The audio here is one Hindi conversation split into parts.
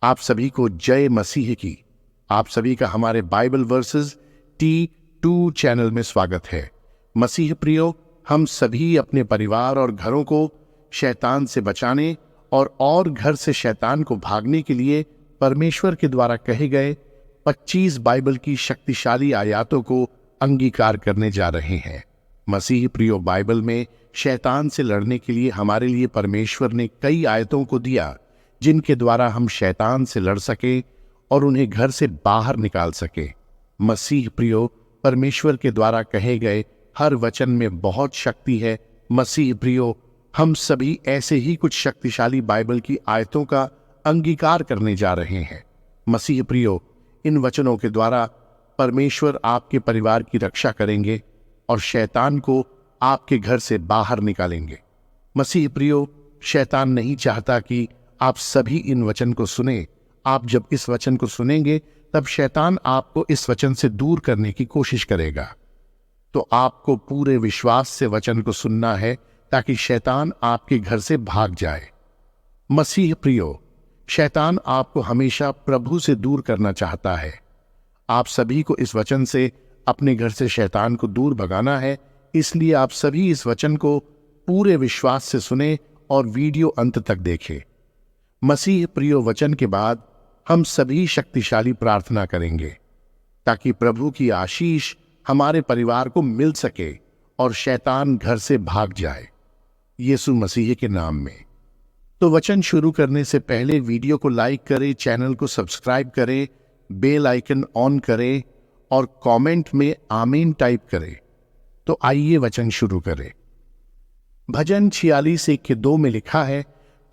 आप सभी को जय मसीह की। आप सभी का हमारे बाइबल वर्सेस T2 चैनल में स्वागत है। मसीह प्रियो, हम सभी अपने परिवार और घरों को शैतान से बचाने और घर से शैतान को भागने के लिए परमेश्वर के द्वारा कहे गए 25 बाइबल की शक्तिशाली आयातों को अंगीकार करने जा रहे हैं। मसीह प्रियो, बाइबल में शैतान से लड़ने के लिए हमारे लिए परमेश्वर ने कई आयतों को दिया जिनके द्वारा हम शैतान से लड़ सके और उन्हें घर से बाहर निकाल सके। मसीह प्रियो, परमेश्वर के द्वारा कहे गए हर वचन में बहुत शक्ति है। मसीह प्रियो, हम सभी ऐसे ही कुछ शक्तिशाली बाइबल की आयतों का अंगीकार करने जा रहे हैं। मसीह प्रियो, इन वचनों के द्वारा परमेश्वर आपके परिवार की रक्षा करेंगे और शैतान को आपके घर से बाहर निकालेंगे। मसीह प्रियो, शैतान नहीं चाहता कि आप सभी इन वचन को सुने। आप जब इस वचन को सुनेंगे तब शैतान आपको इस वचन से दूर करने की कोशिश करेगा। तो आपको पूरे विश्वास से वचन को सुनना है ताकि शैतान आपके घर से भाग जाए। मसीह प्रियो, शैतान आपको हमेशा प्रभु से दूर करना चाहता है। आप सभी को इस वचन से अपने घर से शैतान को दूर भगाना है। इसलिए आप सभी इस वचन को पूरे विश्वास से सुने और वीडियो अंत तक देखें। मसीह प्रियो, वचन के बाद हम सभी शक्तिशाली प्रार्थना करेंगे ताकि प्रभु की आशीष हमारे परिवार को मिल सके और शैतान घर से भाग जाए, यीशु मसीह के नाम में। तो वचन शुरू करने से पहले वीडियो को लाइक करें, चैनल को सब्सक्राइब करें, बेल आइकन ऑन करें और कमेंट में आमीन टाइप करें। तो आइए वचन शुरू करें। भजन 46:1-2 में लिखा है,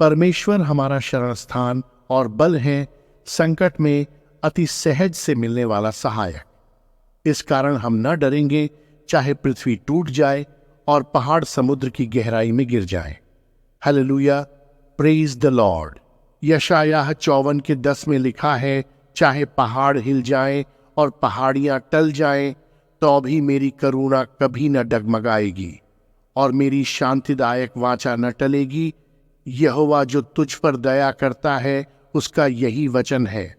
परमेश्वर हमारा शरण स्थान और बल है, संकट में अति सहज से मिलने वाला सहायक। इस कारण हम न डरेंगे, चाहे पृथ्वी टूट जाए और पहाड़ समुद्र की गहराई में गिर जाएं। Hallelujah, praise the Lord. यशायाह 54:10 में लिखा है, चाहे पहाड़ हिल जाएं और पहाड़ियां टल जाएं, तो भी मेरी करुणा कभी न डगमगाएगी और मेरी शांतिदायक वाचा न टलेगी। यहोवा जो तुझ पर दया करता है, उसका यही वचन है।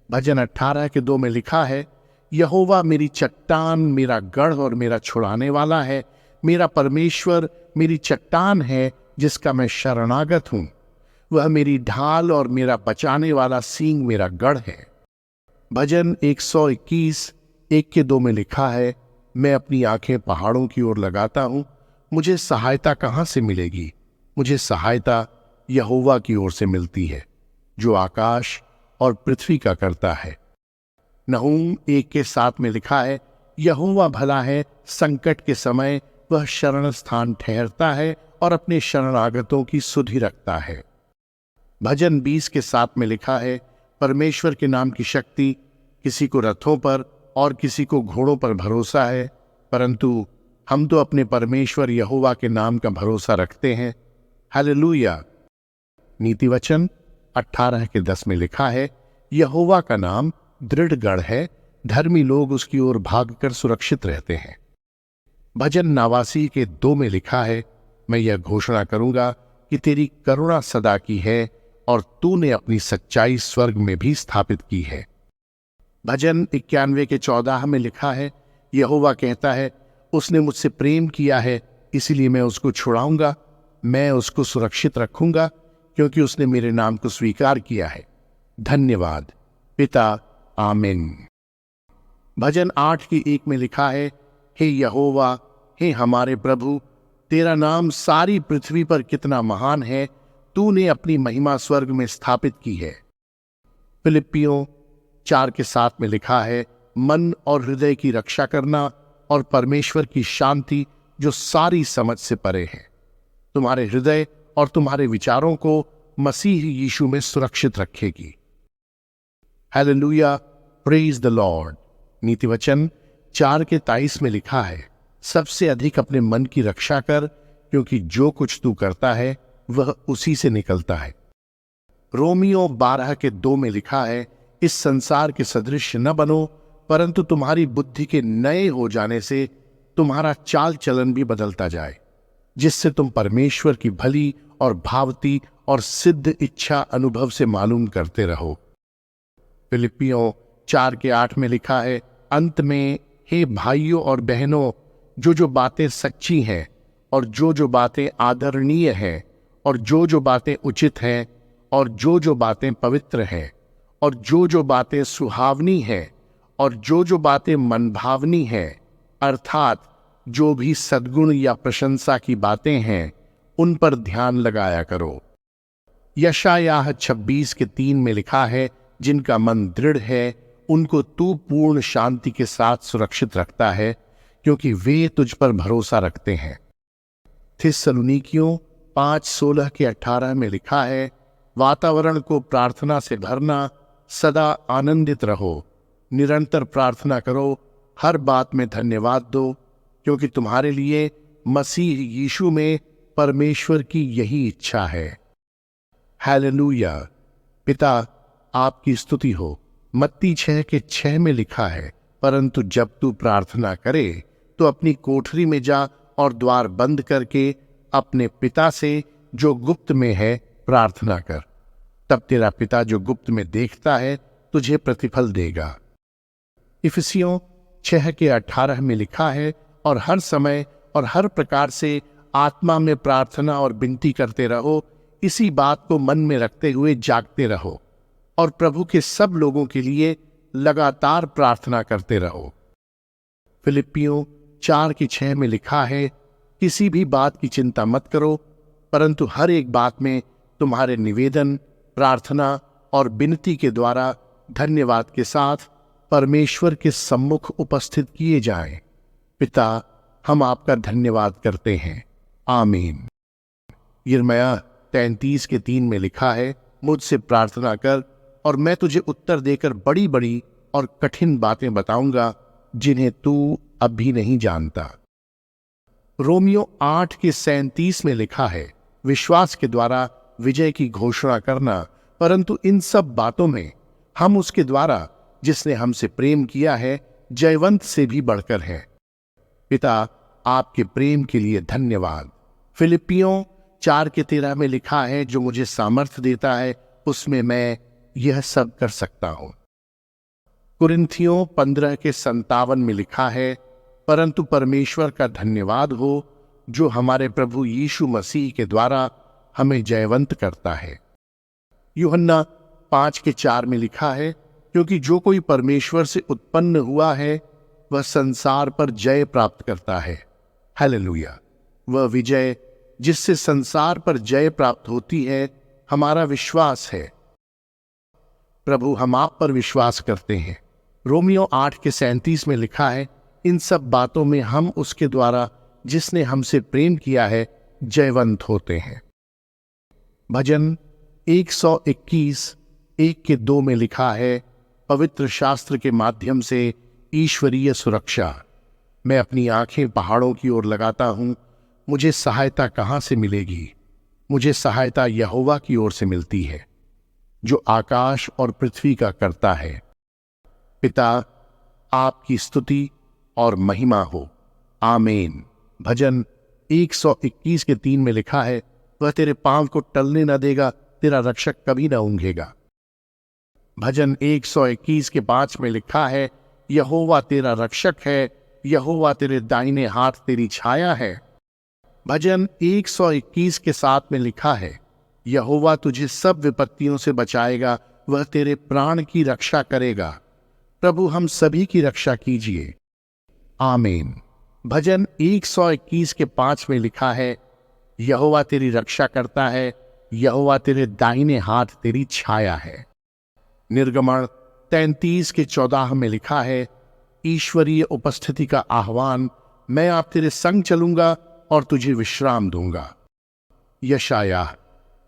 भजन 18:2 में लिखा है, यहोवा मेरी चट्टान, मेरा गढ़ और मेरा छुड़ाने वाला है। मेरा परमेश्वर मेरी चट्टान है जिसका मैं शरणागत हूं। वह मेरी ढाल और मेरा बचाने वाला सींग मेरा गढ़ है। भजन 121:1-2 में लिखा है, मैं अपनी आंखें पहाड़ों की ओर लगाता हूं, मुझे सहायता कहां से मिलेगी? मुझे सहायता यहोवा की ओर से मिलती है, जो आकाश और पृथ्वी का करता है। नहूम 1:7 में लिखा है, यहोवा भला है, संकट के समय वह शरण स्थान ठहरता है और अपने शरणागतों की सुधि रखता है। भजन 20:7 में लिखा है, परमेश्वर के नाम की शक्ति, किसी को रथों पर और किसी को घोड़ों पर भरोसा है, परंतु हम तो अपने परमेश्वर यहोवा के नाम का भरोसा रखते हैं। हालेलुया। नीति वचन 18:10 में लिखा है, यहोवा का नाम दृढ़ गढ़ है, धर्मी लोग उसकी ओर भागकर सुरक्षित रहते हैं। भजन 89:2 में लिखा है, मैं यह घोषणा करूंगा कि तेरी करुणा सदा की है और तूने अपनी सच्चाई स्वर्ग में भी स्थापित की है। भजन 91:14 में लिखा है, यहोवा कहता है, उसने मुझसे प्रेम किया है, इसीलिए मैं उसको छुड़ाऊंगा, मैं उसको सुरक्षित रखूंगा, क्योंकि उसने मेरे नाम को स्वीकार किया है। धन्यवाद पिता, आमीन। भजन 8:1 में लिखा है, हे यहोवा, हे हमारे प्रभु, तेरा नाम सारी पृथ्वी पर कितना महान है, तूने अपनी महिमा स्वर्ग में स्थापित की है। फिलिप्पियों 4:7 में लिखा है, मन और हृदय की रक्षा करना और परमेश्वर की शांति जो सारी समझ से परे है, तुम्हारे हृदय और तुम्हारे विचारों को मसीह यीशु में सुरक्षित रखेगी। Hallelujah, praise the Lord. नीति वचन 4:23 में लिखा है, सबसे अधिक अपने मन की रक्षा कर, क्योंकि जो कुछ तू करता है वह उसी से निकलता है। रोमियो 12:2 में लिखा है, इस संसार के सदृश न बनो, परंतु तुम्हारी बुद्धि के नए हो जाने से तुम्हारा चाल चलन भी बदलता जाए, जिससे तुम परमेश्वर की भली और भावती और सिद्ध इच्छा अनुभव से मालूम करते रहो। फिलिपियों 4:8 में लिखा है, अंत में हे भाइयों और बहनों, जो बातें सच्ची हैं और जो बातें आदरणीय हैं और जो बातें उचित हैं और जो बातें पवित्र हैं और जो बातें सुहावनी हैं और जो बातें मनभावनी हैं, अर्थात जो भी सद्गुण या प्रशंसा की बातें हैं, उन पर ध्यान लगाया करो। यशायाह 26:3 में लिखा है, जिनका मन दृढ़ है उनको तू पूर्ण शांति के साथ सुरक्षित रखता है, क्योंकि वे तुझ पर भरोसा रखते हैं। थिस्सलुनीकियों 5:16-18 में लिखा है, वातावरण को प्रार्थना से भरना, सदा आनंदित रहो, निरंतर प्रार्थना करो, हर बात में धन्यवाद दो, क्योंकि तुम्हारे लिए मसीह यीशु में परमेश्वर की यही इच्छा है। हालेलुया। पिता, आपकी स्तुति हो। मत्ती 6:6 में लिखा है, परंतु जब तू प्रार्थना करे तो अपनी कोठरी में जा और द्वार बंद करके अपने पिता से जो गुप्त में है प्रार्थना कर, तब तेरा पिता जो गुप्त में देखता है तुझे प्रतिफल देगा। इफिसियों 6:18 में लिखा है, और हर समय और हर प्रकार से आत्मा में प्रार्थना और विनती करते रहो, इसी बात को मन में रखते हुए जागते रहो और प्रभु के सब लोगों के लिए लगातार प्रार्थना करते रहो। फिलिपियों 4:6 में लिखा है, किसी भी बात की चिंता मत करो, परंतु हर एक बात में तुम्हारे निवेदन, प्रार्थना और विनती के द्वारा धन्यवाद के साथ परमेश्वर के सम्मुख उपस्थित किए जाएं। पिता, हम आपका धन्यवाद करते हैं। आमीन। यिर्मयाह 33:3 में लिखा है, मुझसे प्रार्थना कर और मैं तुझे उत्तर देकर बड़ी बड़ी और कठिन बातें बताऊंगा जिन्हें तू अभी नहीं जानता। रोमियो 8:37 में लिखा है, विश्वास के द्वारा विजय की घोषणा करना, परंतु इन सब बातों में हम उसके द्वारा जिसने हमसे प्रेम किया है जयवंत से भी बढ़कर हैं। पिता, आपके प्रेम के लिए धन्यवाद। फिलिपियों 4:13 में लिखा है, जो मुझे सामर्थ्य देता है उसमें मैं यह सब कर सकता हूं। कुरिन्थियों 15:57 में लिखा है, परंतु परमेश्वर का धन्यवाद हो जो हमारे प्रभु यीशु मसीह के द्वारा हमें जयवंत करता है। यूहन्ना 5:4 में लिखा है, क्योंकि जो कोई परमेश्वर से उत्पन्न हुआ है वह संसार पर जय प्राप्त करता है। हालेलुया। वह विजय जिससे संसार पर जय प्राप्त होती है हमारा विश्वास है। प्रभु, हम आप पर विश्वास करते हैं। रोमियो 8:37 में लिखा है, इन सब बातों में हम उसके द्वारा जिसने हमसे प्रेम किया है जयवंत होते हैं। भजन 121:1-2 में लिखा है, पवित्र शास्त्र के माध्यम से ईश्वरीय सुरक्षा। मैं अपनी आंखें पहाड़ों की ओर लगाता हूं, मुझे सहायता कहां से मिलेगी? मुझे सहायता यहोवा की ओर से मिलती है, जो आकाश और पृथ्वी का करता है। पिता, आपकी स्तुति और महिमा हो। आमीन। भजन 121:3 में लिखा है, वह तेरे पांव को टलने न देगा, तेरा रक्षक कभी न ऊंघेगा। भजन 121:5 में लिखा है, यहोवा तेरा रक्षक है, यहोवा तेरे दाहिने हाथ तेरी छाया है। भजन 121:7 में लिखा है, यहोवा तुझे सब विपत्तियों से बचाएगा, वह तेरे प्राण की रक्षा करेगा। प्रभु, हम सभी की रक्षा कीजिए। आमीन। भजन 121:5 में लिखा है, यहोवा तेरी रक्षा करता है, यहोवा तेरे दाहिने हाथ तेरी छाया है। निर्गमन 33:14 में लिखा है, ईश्वरीय उपस्थिति का आह्वान, मैं आप तेरे संग चलूंगा और तुझे विश्राम दूंगा। यशायाह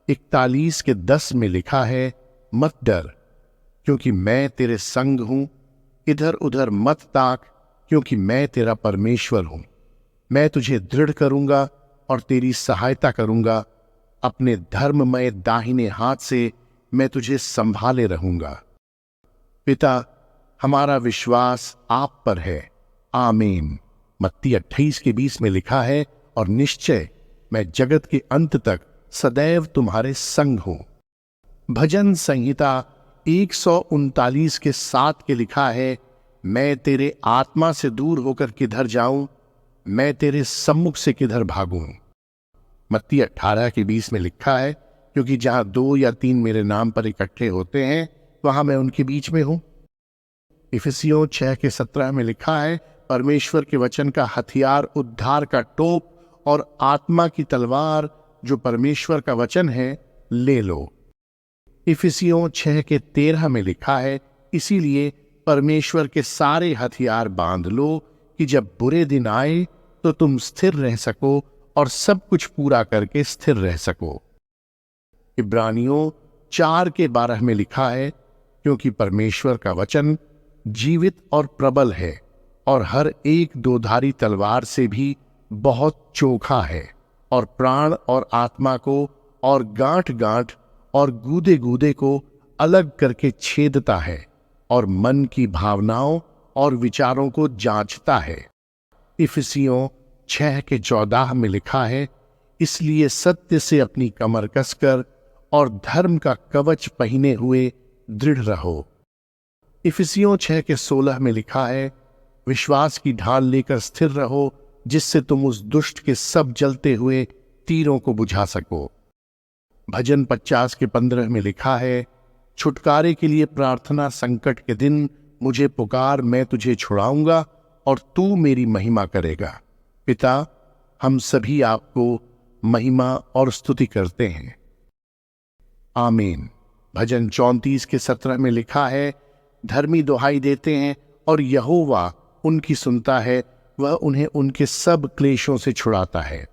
41:10 में लिखा है, मत डर क्योंकि मैं तेरे संग हूं, इधर उधर मत ताक क्योंकि मैं तेरा परमेश्वर हूं। मैं तुझे दृढ़ करूंगा और तेरी सहायता करूंगा, अपने धर्ममय दाहिने हाथ से मैं तुझे संभाले रहूंगा। पिता, हमारा विश्वास आप पर है। आमीन। मत्ती 28:20 में लिखा है, और निश्चय मैं जगत के अंत तक सदैव तुम्हारे संग हूं। भजन संहिता 139 के 7 के लिखा है, मैं तेरे आत्मा से दूर होकर किधर जाऊं, मैं तेरे सम्मुख से किधर भागूं। मत्ती 18 के 20 में लिखा है, क्योंकि जहां 2 या 3 मेरे नाम पर इकट्ठे होते हैं वहां मैं उनके बीच में हूं। इफिसियों 6 के 17 में लिखा है, परमेश्वर के वचन का हथियार, उद्धार का टोप और आत्मा की तलवार जो परमेश्वर का वचन है ले लो। इफिसियों 6 के 13 में लिखा है, इसीलिए परमेश्वर के सारे हथियार बांध लो कि जब बुरे दिन आए तो तुम स्थिर रह सको और सब कुछ पूरा करके स्थिर रह सको। इब्रानियों 4 के 12 में लिखा है, क्योंकि परमेश्वर का वचन जीवित और प्रबल है और हर एक दोधारी तलवार से भी बहुत चोखा है और प्राण और आत्मा को और गांठ गांठ और गूदे गूदे को अलग करके छेदता है और मन की भावनाओं और विचारों को जांचता है। इफिसियों 6 के 14 में लिखा है, इसलिए सत्य से अपनी कमर कसकर और धर्म का कवच पहने हुए दृढ़ रहो। इफिसियों 6 के 16 में लिखा है, विश्वास की ढाल लेकर स्थिर रहो, जिससे तुम उस दुष्ट के सब जलते हुए तीरों को बुझा सको। भजन 50 के 15 में लिखा है, छुटकारे के लिए प्रार्थना, संकट के दिन मुझे पुकार, मैं तुझे छुड़ाऊंगा और तू मेरी महिमा करेगा। पिता, हम सभी आपको महिमा और स्तुति करते हैं। आमीन। भजन 34 के 17 में लिखा है, धर्मी दुहाई देते हैं और यहोवा उनकी सुनता है, वह उन्हें उनके सब क्लेशों से छुड़ाता है।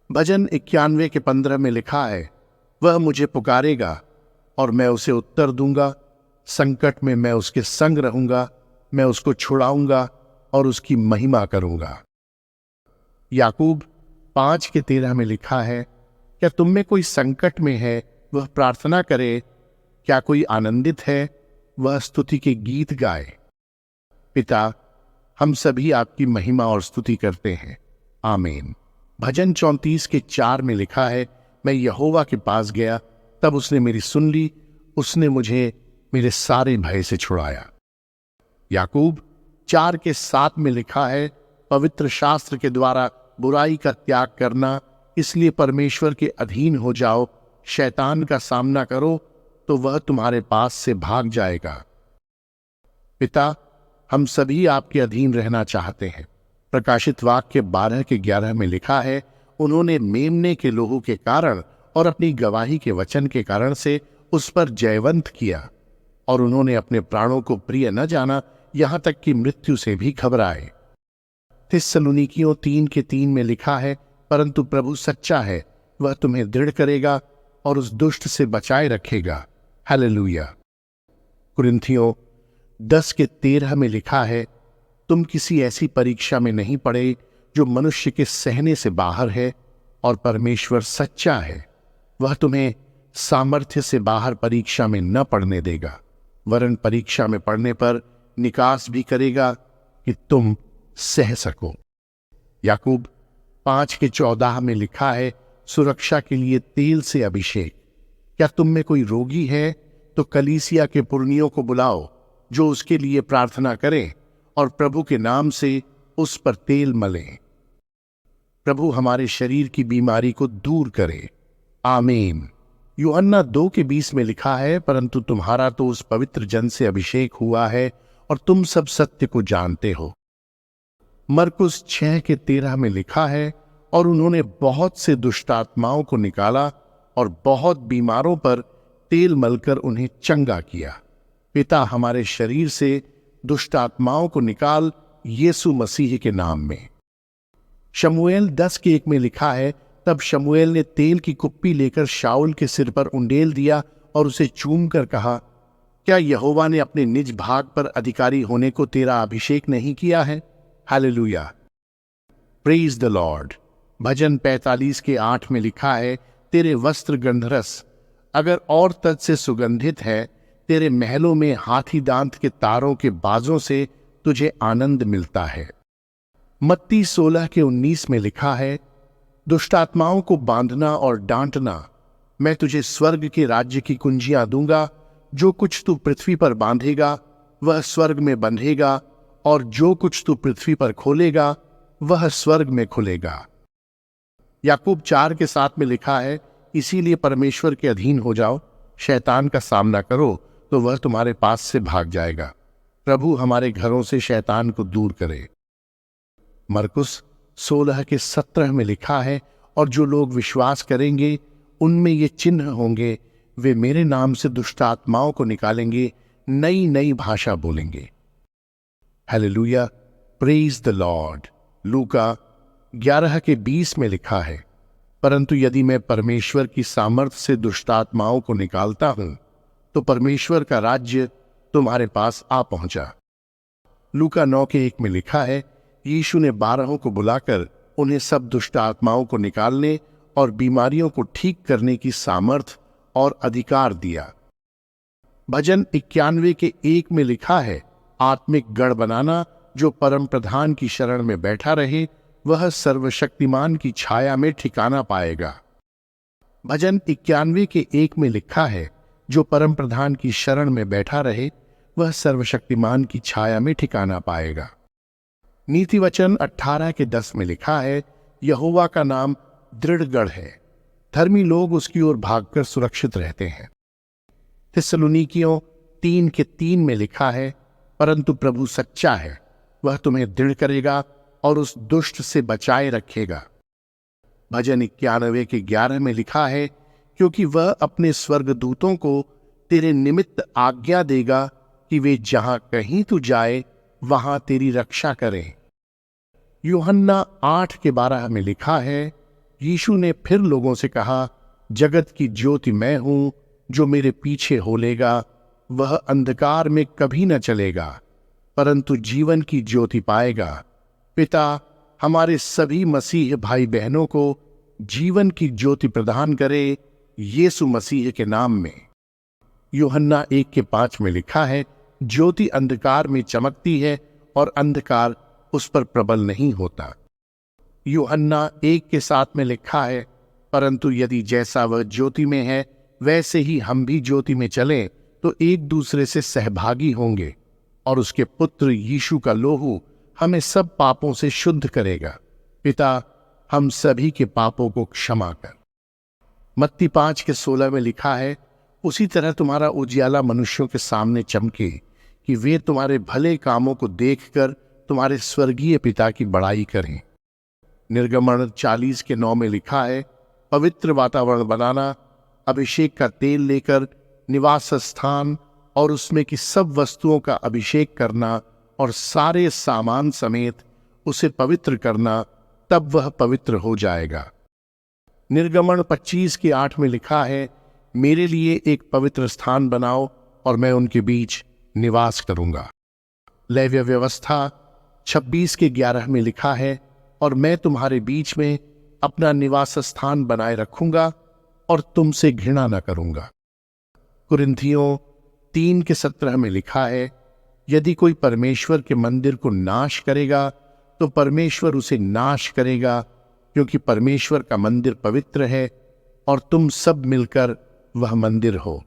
भजन 91 के 15 में लिखा है, वह मुझे पुकारेगा और मैं उसे उत्तर दूंगा, संकट में मैं उसके संग रहूंगा, मैं उसको छुड़ाऊंगा और उसकी महिमा करूंगा। याकूब 5 के 13 में लिखा है, क्या तुम में कोई संकट में है वह प्रार्थना करे, क्या कोई आनंदित है वह स्तुति के गीत गाए। पिता, हम सभी आपकी महिमा और स्तुति करते हैं। आमीन। भजन 34 के 4 में लिखा है, मैं यहोवा के पास गया, तब उसने मेरी सुन ली, उसने मुझे मेरे सारे भय से छुड़ाया। याकूब 4 के 7 में लिखा है, पवित्र शास्त्र के द्वारा बुराई का त्याग करना, इसलिए परमेश्वर के अधीन हो जाओ, शैतान का सामना करो तो वह तुम्हारे पास से भाग जाएगा। पिता, हम सभी आपके अधीन रहना चाहते हैं। प्रकाशित वाक्य 12 के 11 में लिखा है, उन्होंने मेमने के लोहू के कारण और अपनी गवाही के वचन के कारण से उस पर जयवंत किया और उन्होंने अपने प्राणों को प्रिय न जाना, यहां तक कि मृत्यु से भी घबराए। थिस्सलुनीकियों 3 के 3 में लिखा है, परंतु प्रभु सच्चा है, वह तुम्हें दृढ़ करेगा और उस दुष्ट से बचाए रखेगा। हालेलुया। कुरिन्थियों 10 के 13 में लिखा है, तुम किसी ऐसी परीक्षा में नहीं पड़े जो मनुष्य के सहने से बाहर है, और परमेश्वर सच्चा है, वह तुम्हें सामर्थ्य से बाहर परीक्षा में न पड़ने देगा, वरन परीक्षा में पड़ने पर निकास भी करेगा कि तुम सह सको। याकूब 5 के 14 में लिखा है, सुरक्षा के लिए तेल से अभिषेक। क्या तुम में कोई रोगी है तो कलीसिया के पुरनियों को बुलाओ, जो उसके लिए प्रार्थना करें और प्रभु के नाम से उस पर तेल मलें। प्रभु हमारे शरीर की बीमारी को दूर करे। आमीन। यूहन्ना 2 के 20 में लिखा है, परंतु तुम्हारा तो उस पवित्र जन से अभिषेक हुआ है और तुम सब सत्य को जानते हो। मरकुस 6 के 13 में लिखा है, और उन्होंने बहुत से दुष्टात्माओं को निकाला और बहुत बीमारों पर तेल मलकर उन्हें चंगा किया। पिता, हमारे शरीर से दुष्टात्माओं को निकाल यीशु मसीह के नाम में। शमूएल 10 के 1 में लिखा है, तब शमूएल ने तेल की कुप्पी लेकर शाऊल के सिर पर उंडेल दिया और उसे चूम कर कहा, क्या यहोवा ने अपने निज भाग पर अधिकारी होने को तेरा अभिषेक नहीं किया है? हालेलुया। Praise the Lord. भजन 45 के 8 में लिखा है, तेरे वस्त्र गंधरस अगर और तज से सुगंधित है, तेरे महलों में हाथी दांत के तारों के बाजों से तुझे आनंद मिलता है। मत्ती 16 के 19 में लिखा है, दुष्ट आत्माओं को बांधना और डांटना। मैं तुझे स्वर्ग के राज्य की कुंजियां दूंगा। जो कुछ तू पृथ्वी पर बांधेगा वह स्वर्ग में बंधेगा, और जो कुछ तू पृथ्वी पर खोलेगा वह स्वर्ग में खुलेगा। याकूब 4:7 में लिखा है, इसीलिए परमेश्वर के अधीन हो जाओ, शैतान का सामना करो तो वह तुम्हारे पास से भाग जाएगा। प्रभु हमारे घरों से शैतान को दूर करे। मरकुस 16:17 में लिखा है, और जो लोग विश्वास करेंगे उनमें ये चिन्ह होंगे, वे मेरे नाम से दुष्ट आत्माओं को निकालेंगे, नई नई भाषा बोलेंगे। Hallelujah, praise the Lord. लूका 11:20 में लिखा है, परंतु यदि मैं परमेश्वर की सामर्थ्य से दुष्ट आत्माओं को निकालता हूं तो परमेश्वर का राज्य तुम्हारे पास आ पहुंचा। लूका 9:1 में लिखा है, यीशु ने 12 को बुलाकर उन्हें सब दुष्ट आत्माओं को निकालने और बीमारियों को ठीक करने की सामर्थ और अधिकार दिया। भजन 91:1 में लिखा है, आत्मिक गढ़ बनाना, जो परम प्रधान की शरण में बैठा रहे वह सर्वशक्तिमान की छाया में ठिकाना पाएगा। भजन 91:1 में लिखा है, जो परम प्रधान की शरण में बैठा रहे वह सर्वशक्तिमान की छाया में ठिकाना पाएगा। नीति वचन 18:10 में लिखा है, यहोवा का नाम दृढ़ गढ़ है, धर्मी लोग उसकी ओर भागकर सुरक्षित रहते हैं। थिस्सलुनीकियों 3:3 में लिखा है, परंतु प्रभु सच्चा है, वह तुम्हें दृढ़ करेगा और उस दुष्ट से बचाए रखेगा। भजन 91:11 में लिखा है, क्योंकि वह अपने स्वर्गदूतों को तेरे निमित्त आज्ञा देगा कि वे जहां कहीं तू जाए वहां तेरी रक्षा करें। यूहन्ना 8:12 में लिखा है, यीशु ने फिर लोगों से कहा, जगत की ज्योति मैं हूं, जो मेरे पीछे हो लेगा वह अंधकार में कभी न चलेगा परंतु जीवन की ज्योति पाएगा। पिता हमारे सभी मसीह भाई बहनों को जीवन की ज्योति प्रदान करे, यीशु मसीह के नाम में। यूहन्ना 1:5 में लिखा है, ज्योति अंधकार में चमकती है और अंधकार उस पर प्रबल नहीं होता। यूहन्ना 1:7 में लिखा है, परंतु यदि जैसा वह ज्योति में है वैसे ही हम भी ज्योति में चलें तो एक दूसरे से सहभागी होंगे, और उसके पुत्र यीशु का लोहू हमें सब पापों से शुद्ध करेगा। पिता हम सभी के पापों को क्षमा कर। मत्ती 5:16 में लिखा है, उसी तरह तुम्हारा उजियाला मनुष्यों के सामने चमके कि वे तुम्हारे भले कामों को देखकर तुम्हारे स्वर्गीय पिता की बड़ाई करें। निर्गमन 40:9 में लिखा है, पवित्र वातावरण बनाना, अभिषेक का तेल लेकर निवास स्थान और उसमें की सब वस्तुओं का अभिषेक करना और सारे सामान समेत उसे पवित्र करना, तब वह पवित्र हो जाएगा। निर्गमन 25:8 में लिखा है, मेरे लिए एक पवित्र स्थान बनाओ और मैं उनके बीच निवास करूंगा। लेव्य व्यवस्था 26:11 में लिखा है, और मैं तुम्हारे बीच में अपना निवास स्थान बनाए रखूंगा और तुमसे घृणा न करूंगा। कुरिन्थियों 3:17 में लिखा है, यदि कोई परमेश्वर के मंदिर को नाश करेगा तो परमेश्वर उसे नाश करेगा, क्योंकि परमेश्वर का मंदिर पवित्र है और तुम सब मिलकर वह मंदिर हो।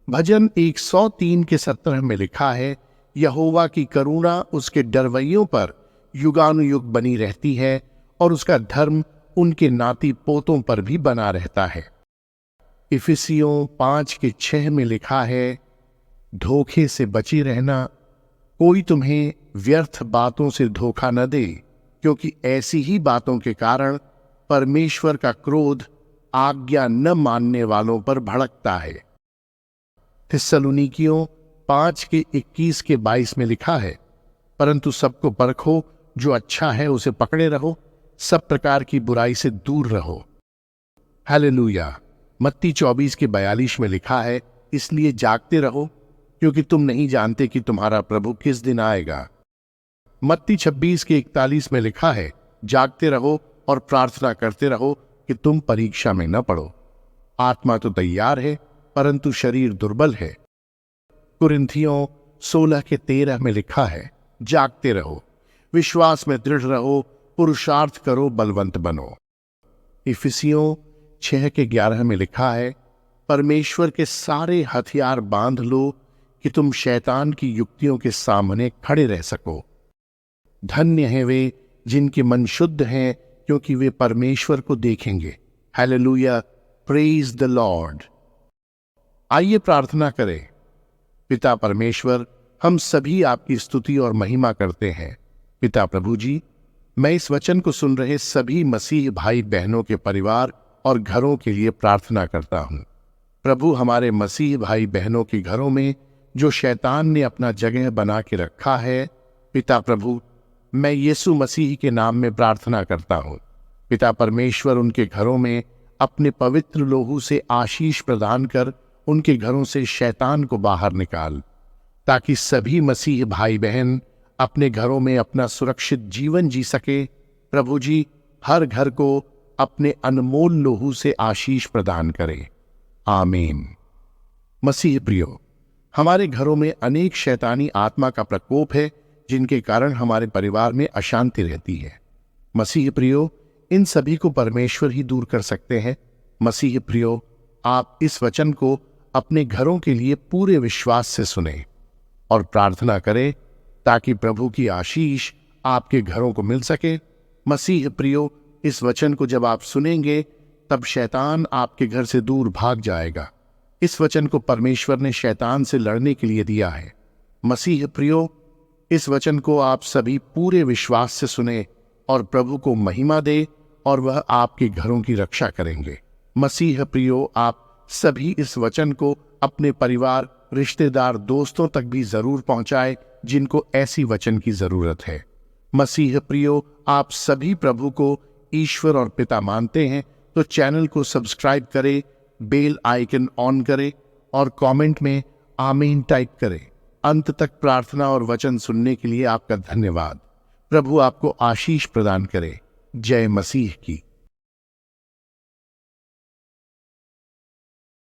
भजन 103:17 में लिखा है, यहोवा की करुणा उसके डरवैयों पर युगानुयुग बनी रहती है और उसका धर्म उनके नाती पोतों पर भी बना रहता है। इफिसियों 5:6 में लिखा है, धोखे से बचे रहना, कोई तुम्हें व्यर्थ बातों से धोखा न दे, क्योंकि ऐसी ही बातों के कारण परमेश्वर का क्रोध आज्ञा न मानने वालों पर भड़कता है। थिस्सलुनीकियों 5:21-22 में लिखा है, परंतु सबको परखो, जो अच्छा है उसे पकड़े रहो, सब प्रकार की बुराई से दूर रहो। हालेलुया। मत्ती 24:42 में लिखा है, इसलिए जागते रहो, क्योंकि तुम नहीं जानते कि तुम्हारा प्रभु किस दिन आएगा। मत्ती 26:41 में लिखा है, जागते रहो और प्रार्थना करते रहो कि तुम परीक्षा में न पड़ो। आत्मा तो तैयार है परंतु शरीर दुर्बल है। कुरिन्थियों 16:13 में लिखा है, जागते रहो, विश्वास में दृढ़ रहो, पुरुषार्थ करो, बलवंत बनो। इफिसियों 6:11 में लिखा है, परमेश्वर के सारे हथियार बांध लो कि तुम शैतान की युक्तियों के सामने खड़े रह सको। धन्य हैं वे जिनके मन शुद्ध हैं, क्योंकि वे परमेश्वर को देखेंगे। Hallelujah, praise the Lord. आइए प्रार्थना करें। पिता परमेश्वर, हम सभी आपकी स्तुति और महिमा करते हैं। पिता प्रभु जी, मैं इस वचन को सुन रहे सभी मसीह भाई बहनों के परिवार और घरों के लिए प्रार्थना करता हूं। प्रभु, हमारे मसीह भाई बहनों के घरों में जो शैतान ने अपना जगह बना के रखा है, पिता प्रभु, मैं यीशु मसीह के नाम में प्रार्थना करता हूं। पिता परमेश्वर, उनके घरों में अपने पवित्र लोहू से आशीष प्रदान कर उनके घरों से शैतान को बाहर निकाल, ताकि सभी मसीह भाई बहन अपने घरों में अपना सुरक्षित जीवन जी सके। प्रभु जी, हर घर को अपने अनमोल लोहू से आशीष प्रदान करे। आमीन। मसीह प्रियो, हमारे घरों में अनेक शैतानी आत्मा का प्रकोप है, जिनके कारण हमारे परिवार में अशांति रहती है। मसीह प्रियो, इन सभी को परमेश्वर ही दूर कर सकते हैं। मसीह प्रियो, आप इस वचन को अपने घरों के लिए पूरे विश्वास से सुने और प्रार्थना करें, ताकि प्रभु की आशीष आपके घरों को मिल सके। मसीह प्रियो, इस वचन को जब आप सुनेंगे, तब शैतान आपके घर से दूर भाग जाएगा। इस वचन को परमेश्वर ने शैतान से लड़ने के लिए दिया है। मसीह प्रियो, इस वचन को आप सभी पूरे विश्वास से सुने और प्रभु को महिमा दे, और वह आपके घरों की रक्षा करेंगे। मसीह प्रियो, आप सभी इस वचन को अपने परिवार, रिश्तेदार, दोस्तों तक भी जरूर पहुंचाए, जिनको ऐसी वचन की जरूरत है। मसीह प्रियो, आप सभी प्रभु को ईश्वर और पिता मानते हैं, तो चैनल को सब्सक्राइब करें, बेल आइकन ऑन करें और कमेंट में आमीन टाइप करें। अंत तक प्रार्थना और वचन सुनने के लिए आपका धन्यवाद। प्रभु आपको आशीष प्रदान करे। जय मसीह की।